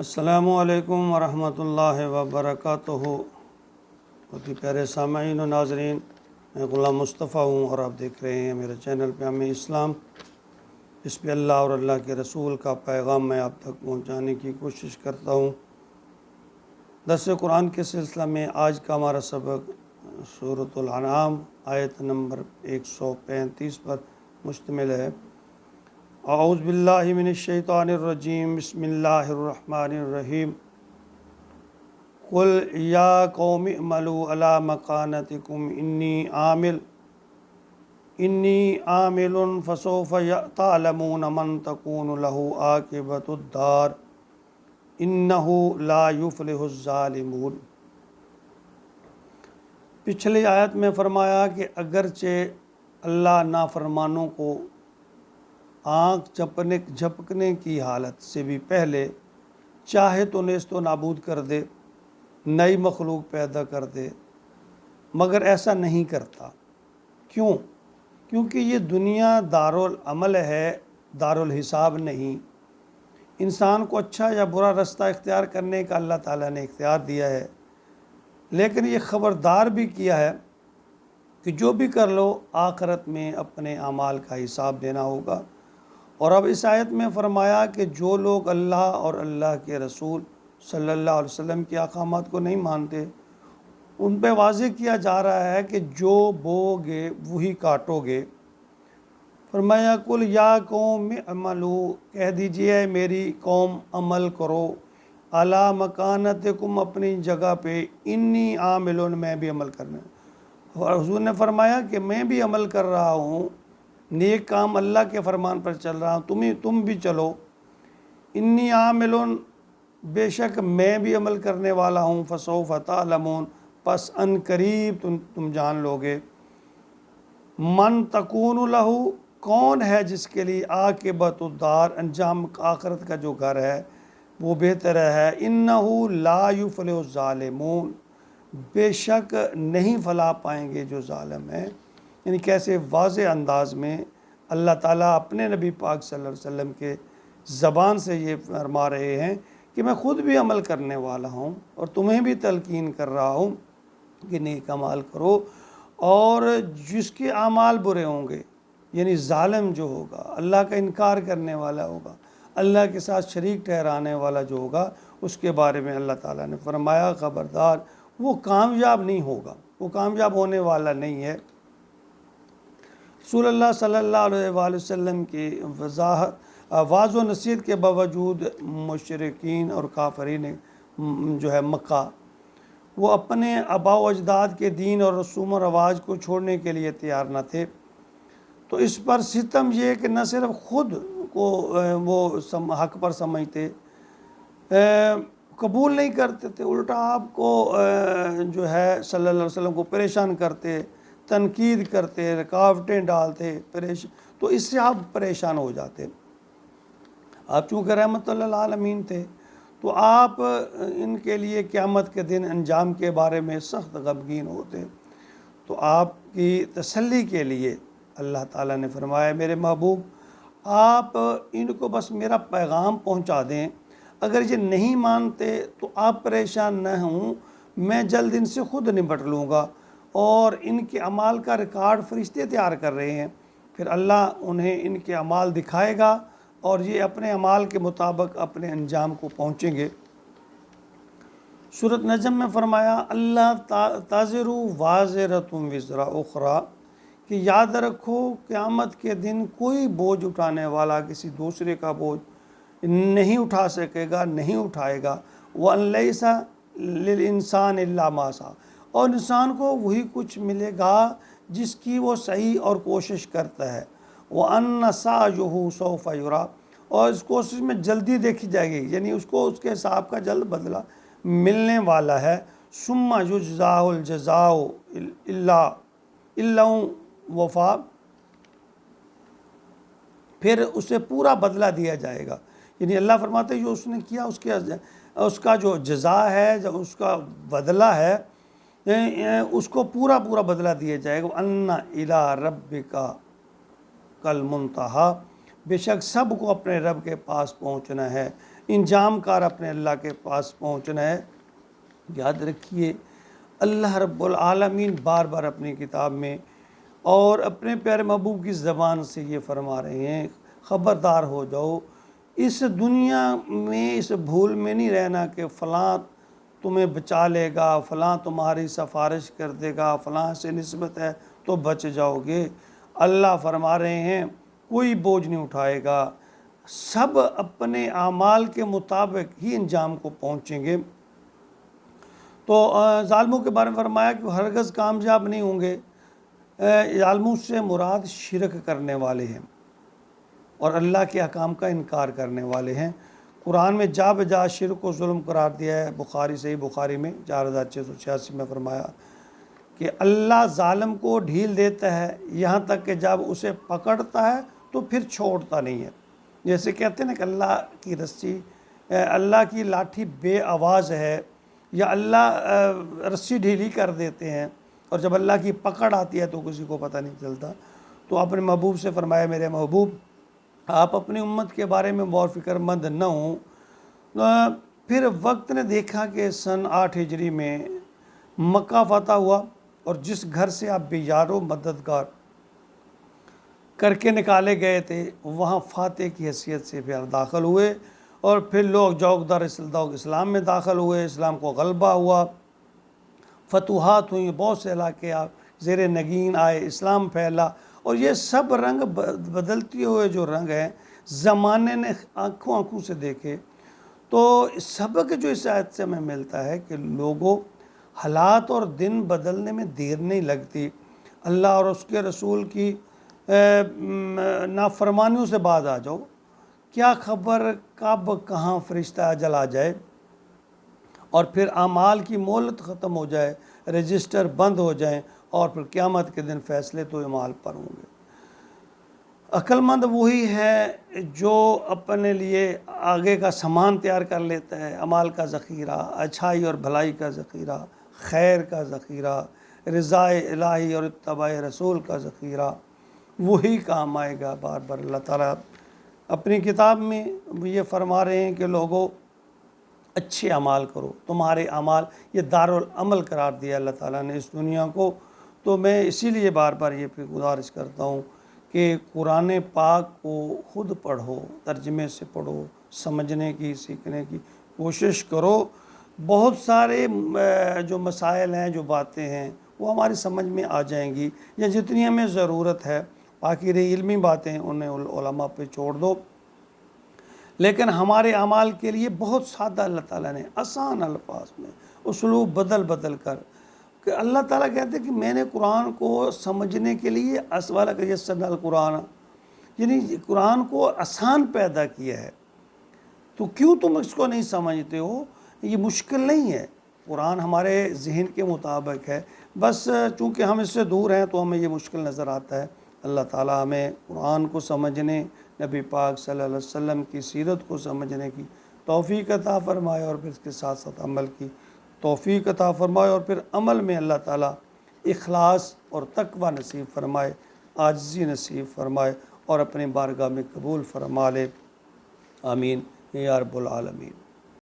السلام علیکم ورحمۃ اللہ وبرکاتہ۔ بہت ہی پیارے سامعین و ناظرین، میں غلام مصطفیٰ ہوں اور آپ دیکھ رہے ہیں میرے چینل پیام اسلام، جس پہ اللہ اور اللہ کے رسول کا پیغام میں آپ تک پہنچانے کی کوشش کرتا ہوں۔ درس قرآن کے سلسلہ میں آج کا ہمارا سبق سورۃ الانعام آیت نمبر 135 پر مشتمل ہے۔ اعوذ باللہ من الشیطان الرجیم، بسم اللہ الرحمن الرحیم۔ قل یا قوم اعملوا علی مکانتکم انی عامل فسوف تعلمون من تکون له عاقبۃ الدار انہ لا یفلح الظالمون۔ پچھلی آیت میں فرمایا کہ اگرچہ اللہ نافرمانوں کو آنکھ جھپکنے کی حالت سے بھی پہلے چاہے تو نیست و نابود کر دے، نئی مخلوق پیدا کر دے، مگر ایسا نہیں کرتا۔ کیوں؟ کیونکہ یہ دنیا دارالعمل ہے، دارالحساب نہیں۔ انسان کو اچھا یا برا رستہ اختیار کرنے کا اللہ تعالیٰ نے اختیار دیا ہے، لیکن یہ خبردار بھی کیا ہے کہ جو بھی کر لو آخرت میں اپنے اعمال کا حساب دینا ہوگا۔ اور اب اس آیت میں فرمایا کہ جو لوگ اللہ اور اللہ کے رسول صلی اللہ علیہ وسلم کے احکامات کو نہیں مانتے، ان پہ واضح کیا جا رہا ہے کہ جو بو گے وہی کاٹو گے۔ فرمایا قل یا قوم اعملوا، کہہ دیجئے میری قوم عمل کرو، اعلی مکانتکم، اپنی جگہ پہ، انی عامل، میں بھی عمل کرنا۔ اور حضور نے فرمایا کہ میں بھی عمل کر رہا ہوں، نیک کام اللہ کے فرمان پر چل رہا ہوں، تم بھی چلو۔ انی عامل، بے شک میں بھی عمل کرنے والا ہوں، فسوف تعلمون، پس ان قریب تم جان لوگے، من تکون لہ، کون ہے جس کے لیے عاقبۃ الدار، انجام آخرت کا جو گھر ہے وہ بہتر ہے، انہ لا یفلح الظالمون، بے شک نہیں فلاح پائیں گے جو ظالم ہیں۔ یعنی کیسے واضح انداز میں اللہ تعالیٰ اپنے نبی پاک صلی اللہ علیہ وسلم کے زبان سے یہ فرما رہے ہیں کہ میں خود بھی عمل کرنے والا ہوں اور تمہیں بھی تلقین کر رہا ہوں کہ نیک اعمال کرو، اور جس کے اعمال برے ہوں گے، یعنی ظالم جو ہوگا، اللہ کا انکار کرنے والا ہوگا، اللہ کے ساتھ شریک ٹھہرانے والا جو ہوگا، اس کے بارے میں اللہ تعالیٰ نے فرمایا خبردار، وہ کامیاب نہیں ہوگا، وہ کامیاب ہونے والا نہیں ہے۔ رسول اللہ صلی اللہ علیہ وآلہ وسلم کی واضح و نصیحت کے باوجود مشرکین اور کافرین جو ہے مکہ، وہ اپنے آباء و اجداد کے دین اور رسوم و رواج کو چھوڑنے کے لیے تیار نہ تھے۔ تو اس پر ستم یہ کہ نہ صرف خود کو وہ حق پر سمجھتے، قبول نہیں کرتے تھے، الٹا آپ کو جو ہے صلی اللہ علیہ وسلم کو پریشان کرتے، تنقید کرتے، رکاوٹیں ڈالتے، تو اس سے آپ پریشان ہو جاتے۔ آپ چونکہ رحمت اللہ العالمین تھے تو آپ ان کے لیے قیامت کے دن انجام کے بارے میں سخت غمگین ہوتے۔ تو آپ کی تسلی کے لیے اللہ تعالیٰ نے فرمایا میرے محبوب، آپ ان کو بس میرا پیغام پہنچا دیں، اگر یہ نہیں مانتے تو آپ پریشان نہ ہوں، میں جلد ان سے خود نمٹ لوں گا، اور ان کے اعمال کا ریکارڈ فرشتے تیار کر رہے ہیں، پھر اللہ انہیں ان کے اعمال دکھائے گا اور یہ اپنے اعمال کے مطابق اپنے انجام کو پہنچیں گے۔ سورۃ نجم میں فرمایا اللہ تازر وازرۃ وزر اخری، کہ یاد رکھو قیامت کے دن کوئی بوجھ اٹھانے والا کسی دوسرے کا بوجھ نہیں اٹھا سکے گا، نہیں اٹھائے گا۔ وَأَن لَيْسَ لِلْإِنسَانِ إِلَّا مَا سَعَىٰ، اور انسان کو وہی کچھ ملے گا جس کی وہ صحیح اور کوشش کرتا ہے۔ وَأَنَّ سَعْيَهُ سَوْفَ يُرَىٰ، اور اس کوشش میں جلدی دیکھی جائے گی، یعنی اس کو اس کے حساب کا جلد بدلہ ملنے والا ہے۔ ثُمَّ يُجْزَاهُ الْجَزَاءَ إِلَّا وَفَا، پھر اسے پورا بدلہ دیا جائے گا۔ یعنی اللہ فرماتے ہیں جو اس نے کیا اس کا جو جزا ہے، جو اس کا بدلہ ہے، اس کو پورا بدلہ دیا جائے گا۔ وَأَنَّ إِلَىٰ رَبِّكَ الْمُنتَهَىٰ، بے شک سب کو اپنے رب کے پاس پہنچنا ہے۔ انجام کار اپنے اللہ کے پاس پہنچنا ہے۔ یاد رکھیے اللہ رب العالمین بار بار اپنی کتاب میں اور اپنے پیارے محبوب کی زبان سے یہ فرما رہے ہیں، خبردار ہو جاؤ، اس دنیا میں اس بھول میں نہیں رہنا کہ فلاں تمہیں بچا لے گا، فلاں تمہاری سفارش کر دے گا، فلاں سے نسبت ہے تو بچ جاؤ گے۔ اللہ فرما رہے ہیں کوئی بوجھ نہیں اٹھائے گا، سب اپنے اعمال کے مطابق ہی انجام کو پہنچیں گے۔ تو ظالموں کے بارے میں فرمایا کہ وہ ہرگز کامیاب نہیں ہوں گے۔ ظالموں سے مراد شرک کرنے والے ہیں اور اللہ کے احکام کا انکار کرنے والے ہیں۔ قرآن میں جا بجا شرک و ظلم قرار دیا ہے۔ بخاری صحیح بخاری میں 4686 میں فرمایا کہ اللہ ظالم کو ڈھیل دیتا ہے یہاں تک کہ جب اسے پکڑتا ہے تو پھر چھوڑتا نہیں ہے۔ جیسے کہتے ہیں نا کہ اللہ کی رسی، اللہ کی لاٹھی بے آواز ہے، یا اللہ رسی ڈھیلی کر دیتے ہیں اور جب اللہ کی پکڑ آتی ہے تو کسی کو پتہ نہیں چلتا۔ تو اپنے محبوب سے فرمایا میرے محبوب آپ اپنی امت کے بارے میں غور فکر مند نہ ہوں۔ پھر وقت نے دیکھا کہ سن 8 ہجری میں مکہ فتح ہوا اور جس گھر سے آپ بے یار و مددگار کر کے نکالے گئے تھے وہاں فاتح کی حیثیت سے پھر داخل ہوئے، اور پھر لوگ جوگدار اسلام میں داخل ہوئے، اسلام کو غلبہ ہوا، فتوحات ہوئیں، بہت سے علاقے زیر نگین آئے، اسلام پھیلا، اور یہ سب رنگ بدلتے ہوئے جو رنگ ہیں زمانے نے آنکھوں سے دیکھے۔ تو سبق جو اس آیت سے ہمیں ملتا ہے کہ لوگوں حالات اور دن بدلنے میں دیر نہیں لگتی۔ اللہ اور اس کے رسول کی نافرمانیوں سے باز آ جاؤ، کیا خبر کب کہاں فرشتہ اجل آ جائے اور پھر اعمال کی مہلت ختم ہو جائے، رجسٹر بند ہو جائیں، اور پھر قیامت کے دن فیصلے تو اعمال پر ہوں گے۔ عقل مند وہی ہے جو اپنے لیے آگے کا سامان تیار کر لیتا ہے، اعمال کا ذخیرہ، اچھائی اور بھلائی کا ذخیرہ، خیر کا ذخیرہ، رضا الہی اور اتباع رسول کا ذخیرہ، وہی کام آئے گا۔ بار بار اللہ تعالیٰ اپنی کتاب میں یہ فرما رہے ہیں کہ لوگوں اچھے اعمال کرو، تمہارے اعمال، یہ دارالعمل قرار دیا اللہ تعالیٰ نے اس دنیا کو۔ تو میں اسی لیے بار بار یہ گزارش کرتا ہوں کہ قرآن پاک کو خود پڑھو، ترجمے سے پڑھو، سمجھنے کی، سیکھنے کی کوشش کرو۔ بہت سارے جو مسائل ہیں، جو باتیں ہیں، وہ ہماری سمجھ میں آ جائیں گی، یا جتنی ہمیں ضرورت ہے، باقی رہی علمی باتیں انہیں علماء پہ چھوڑ دو۔ لیکن ہمارے اعمال کے لیے بہت سادہ اللہ تعالیٰ نے آسان الفاظ میں اسلوب بدل کر کہ اللہ تعالیٰ کہتے ہیں کہ میں نے قرآن کو سمجھنے کے لیے اسوالہ کا یسرنا القرآن، یعنی قرآن کو آسان پیدا کیا ہے، تو کیوں تم اس کو نہیں سمجھتے ہو؟ یہ مشکل نہیں ہے، قرآن ہمارے ذہن کے مطابق ہے، بس چونکہ ہم اس سے دور ہیں تو ہمیں یہ مشکل نظر آتا ہے۔ اللہ تعالیٰ ہمیں قرآن کو سمجھنے، نبی پاک صلی اللہ علیہ وسلم کی سیرت کو سمجھنے کی توفیق عطا فرمائے، اور پھر اس کے ساتھ ساتھ عمل کی توفیق عطا فرمائے، اور پھر عمل میں اللہ تعالیٰ اخلاص اور تقوی نصیب فرمائے، عاجزی نصیب فرمائے، اور اپنے بارگاہ میں قبول فرما لے۔ آمین یا رب العالمین۔